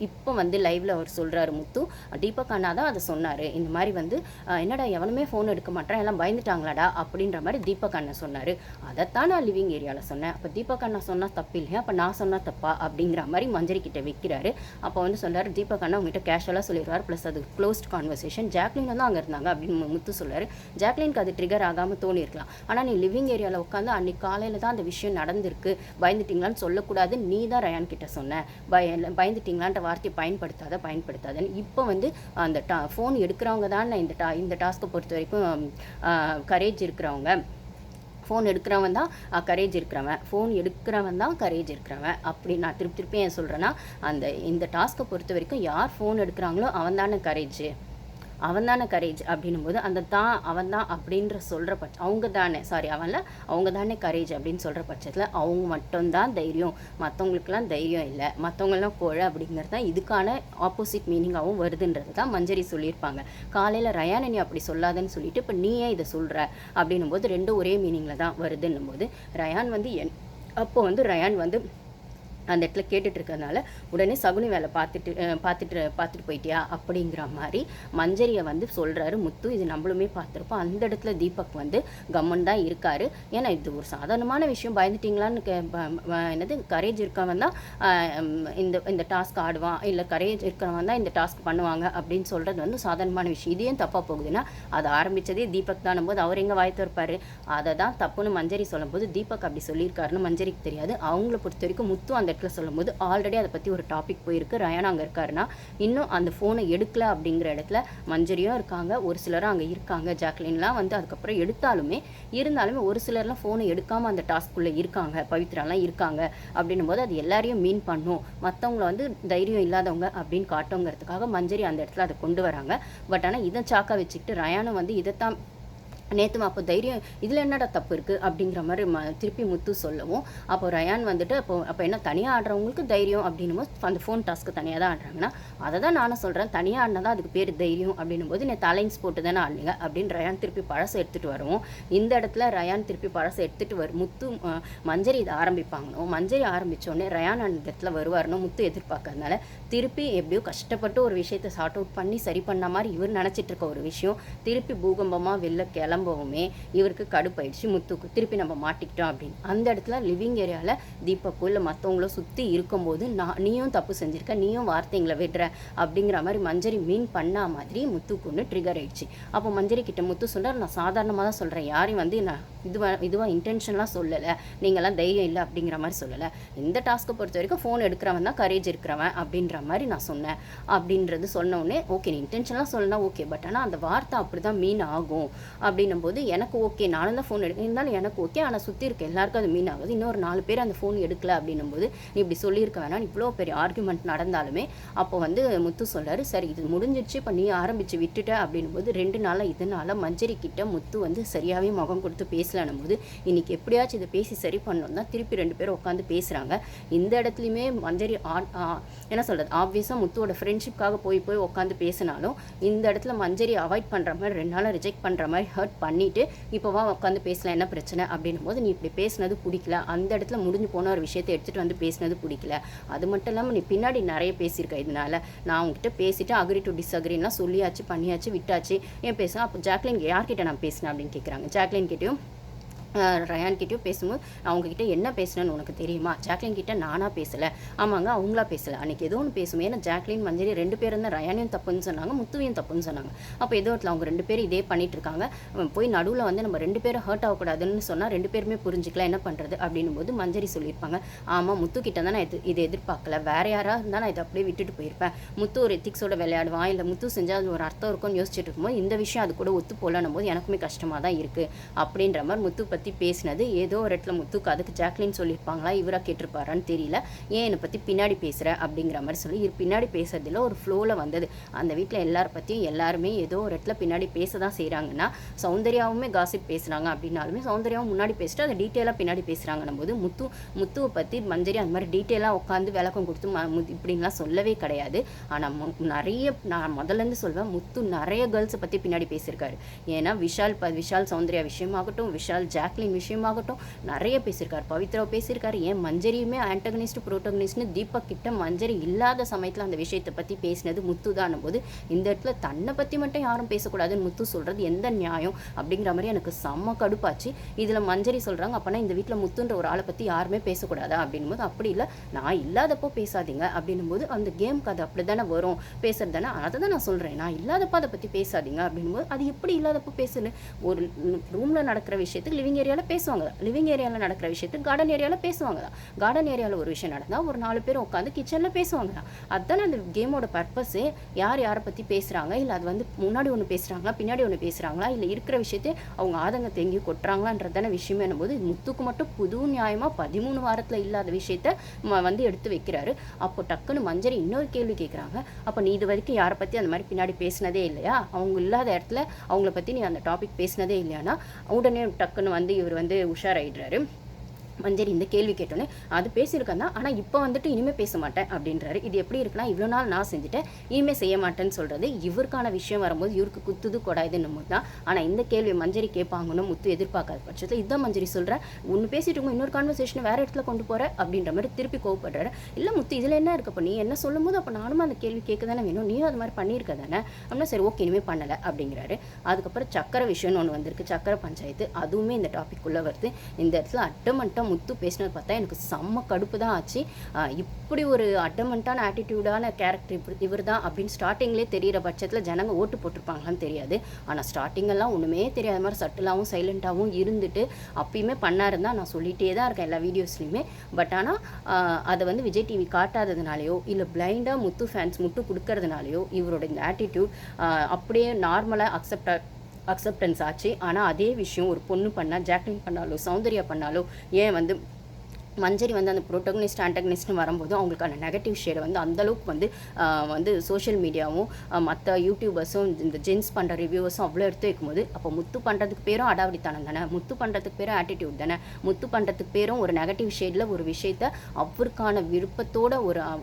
இப்போ வந்து லைவில் அவர் சொல்கிறாரு முத்து, தீபக் அண்ணா தான் அதை சொன்னார், இந்த மாதிரி வந்து என்னடா எவனுமே ஃபோன் எடுக்க மாட்டேன் எல்லாம் பயந்துட்டாங்களாடா அப்படின்ற மாதிரி தீபக் அண்ணா சொன்னார். அதைத்தான் நான் லிவிங் ஏரியாவில் சொன்னேன். அப்போ தீபக் அண்ணா சொன்னால் தப்பு இல்லையா, அப்போ நான் சொன்னால் தப்பா அப்படிங்கிற மாதிரி மஞ்சரி கிட்ட வைக்கிறாரு. அப்போ வந்து சொல்கிறார் தீபக் அண்ணா உங்ககிட்ட கேஷுவலாக சொல்லிடுவார், ப்ளஸ் அது க்ளோஸ்ட் கான்வர்சேஷன், ஜாக்லின் தான் அங்கே இருந்தாங்க அப்படின்னு முத்து சொல்கிறார். ஜாக்லினுக்கு அது ட்ரிகர் ஆகாமல் தோணியிருக்கலாம், ஆனால் நீ லிவிங் ஏரியாவில் உட்காந்து அன்றைக்கி காலையில் தான் அந்த விஷயம் நடந்திருக்கு, பயந்துட்டிங்களான்னு சொல்லக்கூடாது, நீ தான் ரயான் கிட்ட சொன்ன, பயந்துட்டிங்களான்ற வார்த்தையை பயன்படுத்தாதன்னு இப்போ வந்து அந்த ஃபோன் எடுக்கிறவங்க தான் இந்த டாஸ்க்கை பொறுத்த வரைக்கும் கரேஜ் இருக்கிறவங்க, ஃபோன் எடுக்கிறவன் தான் கரேஜ் இருக்கிறவன் அப்படி நான் திருப்பி ஏன் சொல்கிறேன்னா இந்த டாஸ்க்கை பொறுத்த வரைக்கும் யார் ஃபோன் எடுக்கிறாங்களோ அவன் தானே கரேஜ் அப்படின்னும் போது அவன் தான் அப்படின்ற சொல்கிற அவங்க தானே கரேஜ் அப்படின்னு சொல்கிற பட்சத்தில் அவங்க மட்டும்தான் தைரியம், மற்றவங்களுக்குலாம் தைரியம் இல்லை, மற்றவங்களாம் கோழை அப்படிங்கிறது தான் இதுக்கான ஆப்போசிட் மீனிங்காகவும் வருதுன்றது தான் மஞ்சரி சொல்லியிருப்பாங்க. காலையில் ரயானை நீ அப்படி சொல்லாதன்னு சொல்லிட்டு இப்போ நீ ஏன் இதை சொல்கிற அப்படின்னும் போது ரெண்டும் ஒரே மீனிங்கில் தான் வருதுன்னும் போது ரயான் வந்து அந்த இடத்துல கேட்டுட்டு இருக்கிறதுனால உடனே சகுனி வேலை பார்த்துட்டு போயிட்டியா அப்படிங்கிற மாதிரி மஞ்சரியை வந்து சொல்கிறாரு முத்து. இது நம்மளுமே பார்த்துருப்போம். அந்த இடத்துல தீபக் வந்து கம்மன் தான் இருக்காரு. ஏன்னா இது ஒரு சாதாரணமான விஷயம், பயந்துட்டிங்களான்னு கரேஜ் இருக்கவன் தான் இந்த டாஸ்க் ஆடுவான், இல்லை கரேஜ் இருக்கிறவன் தான் இந்த டாஸ்க் பண்ணுவாங்க அப்படின்னு சொல்கிறது வந்து சாதாரணமான விஷயம். இது ஏன் தப்பாக போகுதுன்னா அது ஆரம்பித்ததே தீபக் தானும் போது அவர் எங்கே வாய் திறப்பார், அதை தான் தப்புன்னு மஞ்சரி சொல்லும்போது தீபக் அப்படி சொல்லியிருக்காருன்னு மஞ்சரிக்கு தெரியாது. அவங்கள பொறுத்த வரைக்கும் முத்து அந்த இடத்துல சொல்லும்போது ஆல்ரெடி அதை பற்றி ஒரு டாபிக் போயிருக்கு, ரயான் அங்கே இருக்காருன்னா இன்னும் அந்த ஃபோனை எடுக்கல அப்படிங்கிற இடத்துல மஞ்சரியும் இருக்காங்க, ஒரு சிலரும் அங்கே இருக்காங்க, ஜாக்லின்லாம் வந்து அதுக்கப்புறம் இருந்தாலுமே ஒரு சிலர்லாம் ஃபோனை எடுக்காமல் அந்த டாஸ்க்குள்ளே இருக்காங்க, பவித்ராலாம் இருக்காங்க அப்படின்னும் போது அது எல்லாரையும் மீன் பண்ணும், மற்றவங்கள வந்து தைரியம் இல்லாதவங்க அப்படின்னு காட்டுங்கிறதுக்காக மஞ்சரி அந்த இடத்துல அதை கொண்டு வராங்க. பட் ஆனால் இதை சாக்கா வச்சுக்கிட்டு ரயானும் வந்து இதைத்தான் நேற்று அப்போ தைரியம் இதில் என்னடா தப்பு இருக்குது அப்படிங்கிற மாதிரி திருப்பி முத்து சொல்லவும் அப்போ ரயான் வந்துட்டு அப்போ என்ன தனியாக ஆடுறவங்களுக்கு தைரியம் அப்படின்னும் போது அந்த ஃபோன் டாஸ்க்கு தனியாக தான் ஆடுறாங்கன்னா அதை தான் நானும் சொல்கிறேன், தனியாக ஆடினா தான் அதுக்கு பேர் தைரியம் அப்படின்னும் போது நீ தலைன்ஸ் போட்டு தானே ஆடுனீங்க அப்படின்னு ரயான் திருப்பி பழசை எடுத்துகிட்டு வருவோம். இந்த இடத்துல ரயான் திருப்பி பழசை எடுத்துகிட்டு முத்து மஞ்சரி இதை மஞ்சரி ஆரம்பித்தோடனே ரயான் அந்த இடத்துல வருவார்னு முத்து எதிர்பார்க்கறதுனால திருப்பி எப்படியோ கஷ்டப்பட்டு ஒரு விஷயத்தை சார்ட் அவுட் பண்ணி சரி பண்ண மாதிரி இவர் நினச்சிட்டு இருக்க ஒரு விஷயம் திருப்பி பூகம்பமாக வெளில கிளம்பவுமே இவருக்கு கடுப்பாயிடுச்சு முத்துக்கு, திருப்பி நம்ம மாட்டிக்கிட்டோம் அப்படின்னு. அந்த இடத்துல லிவிங் ஏரியாவில் தீபக்கோ இல்லை மற்றவங்களோ சுற்றி இருக்கும்போது நீயும் தப்பு செஞ்சுருக்க, நீயும் வார்த்தைங்களை விடுற அப்படிங்கிற மாதிரி மஞ்சரி மீன் பண்ண மாதிரி முத்துக்கு ஒன்று ட்ரிகர் ஆயிடுச்சு. அப்போ மஞ்சரி கிட்ட முத்து சொல்கிறார், நான் சாதாரணமாக தான் சொல்கிறேன், யாரையும் வந்து நான் இதுவாக இன்டென்ஷன்லாம் சொல்லலை, நீங்களாம் தைரியம் இல்லை அப்படிங்கிற மாதிரி சொல்லலை, இந்த டாஸ்க்கை பொறுத்த வரைக்கும் ஃபோன் எடுக்கிறவன் தான் கரேஜ் இருக்கிறவன் அப்படின்ற மாதிரி நான் சொன்னேன் அப்படின்றது சொன்னோடனே ஓகே நீ இன்டென்ஷன்லாம் சொல்லலாம் ஓகே, பட் ஆனால் அந்த வார்த்தை அப்படி தான் மீன் ஆகும் அப்படின்னும் போது எனக்கு ஓகே, நானும் தான் ஃபோன் இருந்தாலும் எனக்கு ஓகே, ஆனால் சுற்றி இருக்க எல்லாருக்கும் அது மீன் ஆகுது, இன்னொரு 4 பேர் அந்த ஃபோன் எடுக்கல அப்படின்னும் போது நீ இப்படி சொல்லியிருக்க வேணாம், இவ்வளோ பெரிய ஆர்குமெண்ட் நடந்தாலுமே அப்போ வந்து முத்து சொல்கிறாரு, சரி இது முடிஞ்சிடுச்சு, இப்போ நீ ஆரம்பித்து விட்டுட்ட அப்படின்னும் போது 2 நாளாக இதனால் மஞ்சரி கிட்ட முத்து வந்து சரியாகவே முகம் கொடுத்து பேசலானும் போது இன்றைக்கி எப்படியாச்சும் இதை பேசி சரி பண்ணணும் தான் திருப்பி 2 பேரும் உட்காந்து பேசுகிறாங்க. இந்த இடத்துலையுமே மஞ்சரி என்ன சொல்கிறது, ஆப்வியஸாக முத்துவோட ஃப்ரெண்ட்ஷிப்காக போய் உட்காந்து பேசினாலும் இந்த இடத்துல மஞ்சரி அவாய்ட் பண்ணுற மாதிரி 2 நாளாக ரிஜெக்ட் பண்ணுற மாதிரி ஹர்ட் பண்ணிவிட்டு இப்போவா உட்காந்து பேசலாம் என்ன பிரச்சனை அப்படின்னும் போது நீ இப்படி பேசினது பிடிக்கல, அந்த இடத்துல முடிஞ்சு போன ஒரு விஷயத்தை எடுத்துகிட்டு வந்து பேசினது பிடிக்கல, அது மட்டும் இல்லாமல் நீ பின்னாடி நிறைய பேசியிருக்க, இதனால் நான் உங்ககிட்ட பேசிவிட்டு அக்ரி டு டிஸ்அக்ரின்லாம் சொல்லியாச்சு பண்ணியாச்சு விட்டாச்சு ஏன் பேசுகிறேன், அப்போ ஜாக்லின் யார்கிட்ட நான் பேசினேன் அப்படின்னு கேட்குறாங்க. ஜாக்லின் கிட்டேயும் ரயான் கிட்டேயும் பேசும்போது நான் அவங்கக்கிட்ட என்ன பேசினேன்னு உனக்கு தெரியுமா? ஜாக்லின் கிட்ட நானாக பேசலை. ஆமாங்க, அவங்களா பேசலை. அன்றைக்கி ஏதோ ஒன்று பேசுவோம். ஏன்னா ஜாக்லின் மஞ்சரி 2 பேரும் தான் ரயானையும் தப்புன்னு சொன்னாங்க, முத்துவையும் தப்புன்னு சொன்னாங்க. அப்போ ஏதோ இடத்துல அவங்க 2 பேரும் இதே பண்ணிட்டு இருக்காங்க. போய் நடுவில் வந்து நம்ம 2 பேரும் ஹர்ட் ஆகக்கூடாதுன்னு சொன்னால் 2 பேருமே புரிஞ்சிக்கலாம், என்ன பண்ணுறது அப்படின்னும் போது மஞ்சரி சொல்லியிருப்பாங்க, ஆமாம் முத்து கிட்ட தான் நான் இதை எதிர்பார்க்கல, வேறு யாராக இருந்தால் நான் இதை அப்படியே விட்டுட்டு போயிருப்பேன். முத்து ஒரு எத்திக்ஸோட விளையாடுவான், இல்லை முத்து செஞ்சால் அது ஒரு அர்த்தம் இருக்கும்னு யோசிச்சுட்டு இருக்கும்போது இந்த விஷயம் அது கூட ஒத்து போகலன்னும் போது எனக்குமே கஷ்டமாக தான் இருக்குது அப்படின்ற மாதிரி முத்து பற்றி பேசினது. ஏதோ ஒரு இடத்துல முத்துக்கு அதுக்கு ஜாக்லின் சொல்லியிருப்பாங்களா, இவராக கேட்டிருப்பாரான்னு தெரியல. ஏன் என்னை பற்றி பின்னாடி பேசுகிற அப்படிங்கிற மாதிரி சொல்லி பின்னாடி பேசுறதுல ஒரு ஃப்ளோவில் வந்தது. அந்த வீட்டில் எல்லாரை பற்றியும் எல்லாருமே ஏதோ ஒரு இடத்துல பின்னாடி பேச தான் செய்கிறாங்கன்னா, சௌந்தர்யாவுமே காசிப் பேசுகிறாங்க அப்படின்னாலுமே சௌந்தர்யாவும் முன்னாடி பேசிட்டு அதை டீட்டெயிலாக பின்னாடி பேசுகிறாங்கன்னும் போது முத்துவை பற்றி மஞ்சரி அந்த மாதிரி டீட்டெயிலாக உட்காந்து விளக்கம் கொடுத்து இப்படின்லாம் சொல்லவே கிடையாது. ஆனால் நிறைய நான் முதல்லேருந்து சொல்வேன், முத்து நிறைய கேர்ள்ஸை பற்றி பின்னாடி பேசியிருக்காரு. ஏன்னா விஷால் சௌந்தர்யா விஷயமாகட்டும், விஷால் ஜாக்லின் விஷயமாகட்டும் நிறைய பேசியிருக்காரு. பவித்ராவை பேசியிருக்காரு. ஏன் மஞ்சரியுமே ஆன்டகனிஸ்ட் புரோட்டகனிஸ்ட்னு தீபக் கிட்ட மஞ்சரி இல்லாத சமயத்தில் அந்த விஷயத்தை பற்றி பேசினது முத்து தான் போது இந்த இடத்துல தன்னை பற்றி மட்டும் யாரும் பேசக்கூடாதுன்னு முத்து சொல்கிறது எந்த நியாயம் அப்படிங்கிற மாதிரி எனக்கு செம்ம கடுப்பாச்சு. இதில் மஞ்சரி சொல்கிறாங்க, அப்போனா இந்த வீட்டில் முத்துன்ற ஒரு ஆளை பற்றி யாருமே பேசக்கூடாதா அப்படின்னும் போது, அப்படி இல்லை, நான் இல்லாதப்போ பேசாதீங்க அப்படின்னும் போது அந்த கேமுக்கு அது அப்படி தானே வரும், பேசுறது தானே, அதை தான் நான் சொல்கிறேன், நான் இல்லாதப்போ அதை பற்றி பேசாதீங்க அப்படின்னும் போது அது எப்படி இல்லாதப்போ பேசுன்னு. ஒரு ரூமில் நடக்கிற விஷயத்துக்கு லிவிங் ஏரியாவில் பேசுவாங்க, லிவிங் ஏரியாவில் நடக்கிற விஷயத்துக்கு கார்டன் ஏரியாவில் பேசுவாங்க தான், கார்டன் ஏரியாவில் ஒரு விஷயம் நடந்தால் ஒரு 4 பேர் உட்காந்து கிச்சனில் பேசுவாங்க தான். அதுதானே அந்த கேமோட பர்பஸே. யாரை பற்றி பேசுகிறாங்க, இல்லை அது வந்து முன்னாடி ஒன்று பேசுகிறாங்களா பின்னாடி ஒன்று பேசுகிறாங்களா, இல்லை இருக்கிற விஷயத்தை அவங்க ஆதங்கத்தை எங்கேயும் கொட்டுறாங்களான்றதான விஷயமே போது முத்துக்கு மட்டும் புது நியாயமாக 13 வாரத்தில் இல்லாத விஷயத்த வந்து எடுத்து வைக்கிறாரு. அப்போ டக்குன்னு மஞ்சரி இன்னொரு கேள்வி கேட்குறாங்க, அப்போ நீ இது வரைக்கும் யாரை பற்றி அந்த மாதிரி பின்னாடி பேசினதே இல்லையா, அவங்க இல்லாத இடத்துல அவங்கள பற்றி நீ அந்த டாபிக் பேசினதே இல்லையானா உடனே டக்குன்னு வந்து இவர் வந்து உஷாராயிடுறாரு. மஞ்சரி இந்த கேள்வி கேட்டோன்னே அது பேசியிருக்கேன் தான், ஆனால் இப்போ வந்துட்டு இனிமேல் பேச மாட்டேன் அப்படின்றாரு. இது எப்படி இருக்குன்னா, இவ்வளோ நாள் நான் செஞ்சுட்டேன் இனிமேல் செய்ய மாட்டேன்னு சொல்கிறது இவருக்கான விஷயம் வரும்போது இவருக்கு குத்துது கொடாயுதுன்னு போது தான். ஆனால் இந்த கேள்வி மஞ்சரி கேட்பாங்கன்னு முத்து எதிர்பார்க்காத பட்சத்தில் இதுதான் மஞ்சரி சொல்கிறேன், ஒன்று பேசிட்டு இருக்கோம் இன்னொரு கான்வர்சேஷனை வேறு இடத்துல கொண்டு போகிற அப்படின்ற மாதிரி திருப்பி கோவப்படுறாரு. இல்லை முத்து இதில் என்ன இருக்கு, அப்போ நீ என்ன சொல்லும் போது அப்போ நானும் அந்த கேள்வி கேட்க தானே வேணும், நீயும் அது மாதிரி பண்ணியிருக்க தானே அப்படின்னா, சரி ஓகே இனிமேல் பண்ணலை அப்படிங்கிறாரு. அதுக்கப்புறம் சக்கரை விஷயம்னு ஒன்று வந்திருக்கு, சக்கரை பஞ்சாயத்து, அதுவுமே இந்த டாபிக் உள்ளே வருது. இந்த இடத்துல அட்டமண்ட்டாக முத்து பேசினது பார்த்தா எனக்கு செம்ம கடுப்பு தான் ஆச்சு. இப்படி ஒரு அடமெண்ட்டான ஆட்டிடியூடான கேரக்டர் இவர் தான் அப்படின்னு ஸ்டார்டிங்லேயே தெரிகிற பட்சத்தில் ஜனங்க ஓட்டு போட்டிருப்பாங்களான்னு தெரியாது. ஆனால் ஸ்டார்டிங்கெல்லாம் ஒன்றுமே தெரியாத மாதிரி சட்டிலாகவும் சைலண்ட்டாகவும் இருந்துட்டு அப்பயுமே பண்ணாருன்னு தான் நான் சொல்லிகிட்டே தான் இருக்கேன் எல்லா வீடியோஸ்லையுமே. பட் ஆனால் அதை வந்து விஜய் டிவி காட்டாததுனாலையோ இல்லை பிளைண்டாக முத்து ஃபேன்ஸ் முட்டு கொடுக்கறதுனாலையோ இவரோட இந்த ஆட்டிடியூட் அப்படியே நார்மலாக அக்செப்டன்ஸ் ஆச்சு. ஆனால் அதே விஷயம் ஒரு பொண்ணு பண்ணால், ஜாக்லின் பண்ணாலோ சௌந்தர்யா பண்ணாலோ, ஏன் வந்து மஞ்சரி வந்து அந்த ப்ரோட்டகனிஸ்ட் ஆன்டகனிஸ்ட்னு வரும்போது அவங்களுக்கான நெகட்டிவ் ஷேடை வந்து அந்தளவுக்கு வந்து சோஷியல் மீடியாவும் மற்ற யூடியூபர்ஸும் இந்த ஜென்ஸ் பண்ணுற ரிவ்யூவர்ஸும் அவ்வளோ எடுத்து வைக்கும்போது, அப்போ முத்து பண்ணுறதுக்கு பேரும் அடாவடித்தனம் தானே, முத்து பண்ணுறதுக்கு பேரும் ஆட்டிடியூட் தானே, முத்து பண்ணுறதுக்கு பேரும் ஒரு நெகட்டிவ் ஷேடில் ஒரு விஷயத்த அவருக்கான விருப்பத்தோட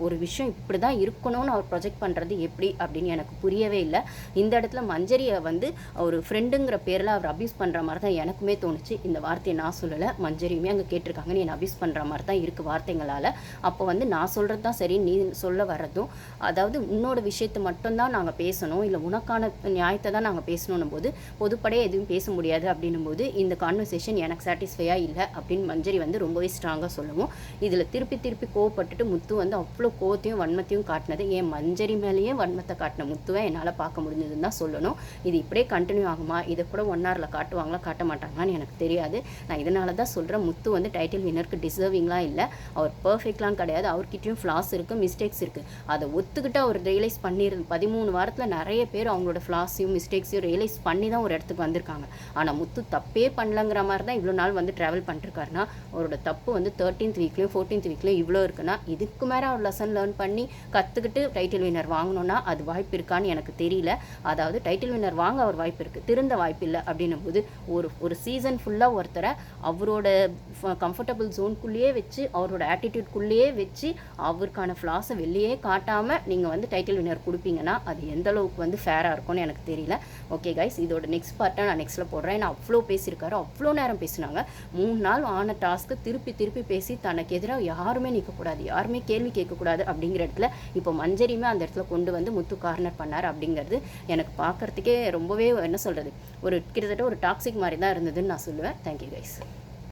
ஒரு விஷயம் இப்படி தான் இருக்கணும்னு அவர் ப்ரொஜெக்ட் பண்ணுறது எப்படி அப்படின்னு எனக்கு புரியவே இல்லை. இந்த இடத்துல மஞ்சரியை வந்து ஒரு ஃப்ரெண்டுங்கிற பேரில் அவர் அப்யூஸ் பண்ணுற மாதிரி தான் எனக்குமே தோணுச்சு. இந்த வார்த்தையை நான் சொல்லலை, மஞ்சரியுமே அங்கே கேட்டிருக்காங்க, நீ என்ன அப்யூஸ் பண்ணுற மாதிரி தான் இருக்குது வார்த்தைங்களால். அப்போ வந்து நான் சொல்கிறது தான் சரி, நீ சொல்ல வர்றதும், அதாவது உன்னோட விஷயத்தை மட்டும்தான் நாங்கள் பேசணும், இல்லை உனக்கான நியாயத்தை தான் நாங்கள் பேசணும் போது பொதுப்படையே எதுவும் பேச முடியாது அப்படின்னும் போது இந்த கான்வர்சேஷன் எனக்கு சாட்டிஸ்ஃபையாக இல்லை அப்படின்னு மஞ்சரி வந்து ரொம்பவே ஸ்ட்ராங்காக சொல்லவும், இதில் திருப்பி கோவப்பட்டுட்டு முத்து வந்து அவ்வளோ கோவத்தையும் வன்மத்தையும் காட்டினது, ஏன் மஞ்சரி மேலேயே வன்மத்தை காட்டின முத்துவை என்னால் பார்க்க முடிஞ்சதுன்னு தான் சொல்லணும். இது இப்படியே கண்டினியூ ஆகுமா, இதை கூட 1 ஹவரில் காட்டுவாங்களா காட்ட மாட்டாங்களான்னு எனக்கு தெரியாது. நான் இதனால தான் சொல்கிறேன், முத்து வந்து டைட்டில் வின்னருக்கு டிசர்விங்லாம் இல்லை, அவர் பர்ஃபெக்ட்லாம் கிடையாது, அவர்கிட்டையும் ஃப்ளாஸ் இருக்குது, மிஸ்டேக்ஸ் இருக்குது. அதை ஒத்துக்கிட்டு அவர் ரியலைஸ் பண்ணிடுது. 13 வாரத்தில் நிறைய பேர் அவங்களோட ஃப்ளாஸையும் மிஸ்டேக்ஸையும் ரியலைஸ் பண்ணி தான் ஒரு இடத்துக்கு வந்திருக்காங்க. ஆனால் முத்து தப்பே பண்ணலங்கிற மாதிரி தான் இவ்வளோ நாள் வந்து ட்ராவல் பண்ணிருக்காருன்னா, அவரோட தப்பு வந்து 13th வீக்லேயும் 14th வீக்லேயும் இவ்வளோ இருக்குன்னா, இதுக்கு மேலே அவர் லெசன் லேர்ன் பண்ணி கற்றுக்கிட்டு டைட்டில் வின்னர் வாங்கணும்னா அது வாய்ப்பு இருக்கான்னு எனக்கு தெரியல. அதாவது டைட்டில் வின்னர் வாங்க அவர் வாய்ப்பு இருக்குது, திருந்த வாய்ப்பு இல்லை அப்படின்னும் போது ஒரு சீசன் ஃபுல்லாக ஒருத்தரை அவரோட கம்ஃபர்டபுள் ஜோனுக்குள்ளேயே உள்ளேயே வச்சு அவரோட ஆட்டிடியூட்குள்ளேயே வச்சு அவருக்கான ஃப்ளாஸை வெளியே காட்டாமல் நீங்கள் வந்து டைட்டில் வின்னர் கொடுப்பீங்கன்னா அது எந்த அளவுக்கு வந்து ஃபேராக இருக்கும்னு எனக்கு தெரியல. ஓகே கைஸ், இதோட நெக்ஸ்ட் பார்ட்டை நான் நெக்ஸ்ட்டில் போடுறேன். ஏன்னா அவ்வளோ பேசியிருக்காரு, அவ்வளோ நேரம் பேசினாங்க. 3 நாள் ஆன டாஸ்க்கு திருப்பி பேசி தனக்கு எதிராக யாருமே நிற்கக்கூடாது, யாருமே கேள்வி கேட்கக்கூடாது அப்படிங்கிற இடத்துல இப்போ மஞ்சரியுமே அந்த இடத்துல கொண்டு வந்து முத்து கார்னர் பண்ணார் அப்படிங்கிறது எனக்கு பார்க்குறதுக்கே ரொம்பவே என்ன சொல்கிறது, ஒரு கிட்டத்தட்ட ஒரு டாக்ஸிக் மாதிரி தான் இருந்ததுன்னு நான் சொல்லுவேன். Thank you guys.